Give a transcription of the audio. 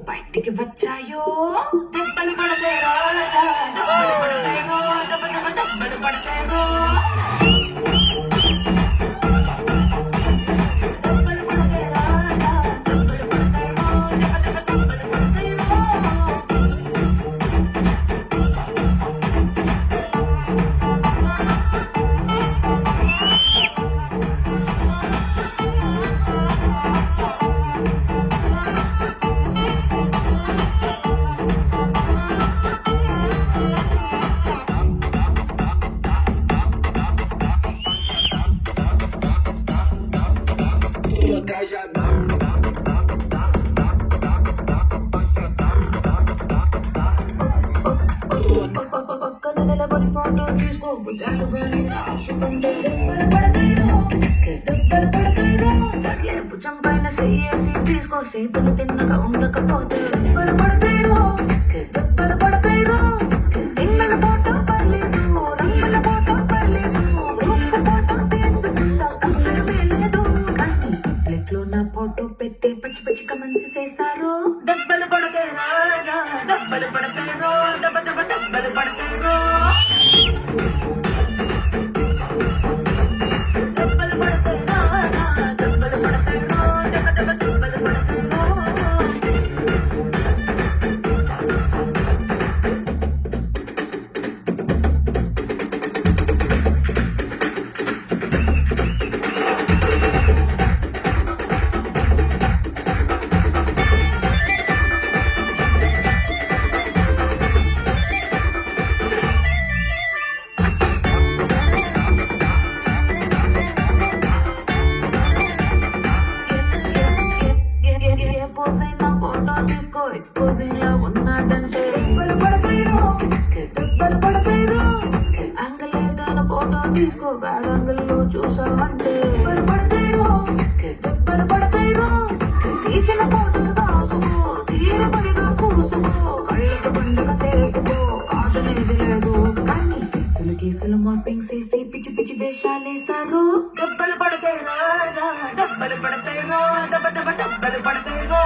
బయటికి వచ్చాయో దెబ్బలు పడతాయో దెబ్బలు పడతాయో దెబ్బలు పడతాయో భుజం పైన సేసి తీసుకో సేపులు తిన్నగా ఉండకపోతే దెబ్బలు పడతాయో దెబ్బలు పడతాయో సిన్నల పోటో పర్లేదు రంగుల పోటో పర్లేదు రూప పోటో తీసుకుంటా కంపేర్ లేదు కానీ ప్లేట్ లో నా ఫోటో పెట్టి పచ్చి పచ్చి కమెంట్స్ చేశారు దెబ్బలు పడతాయి రాజా దెబ్బలు పడతాయో దెబ్బ దెబ్బ దెబ్బలు పడతాయో ఎక్స్పోజింగ్ లా ఉన్నాడంటే దెబ్బలు పడతాయో దెబ్బలు పడతాయో యాంగిల్ ఏదైనా ఫోటో తీసుకో బ్యాడ్ యాంగిల్ లో చూసావంటే దెబ్బలు పడతాయో దెబ్బలు పడతాయో తీసిన ఫోటో దాసుకో తీరపడిగా చూసుకో కళ్ళకి పండుగ చేసుకో కాదనేది లేదు కానీ కేసులు మార్పింగ్ చేసి పిచ్చి పిచ్చి వేషాలేశారు దెబ్బలు పడతాయి రాజా దెబ్బలు పడతాయో దెబ్బ దెబ్బ దెబ్బలు పడతాయో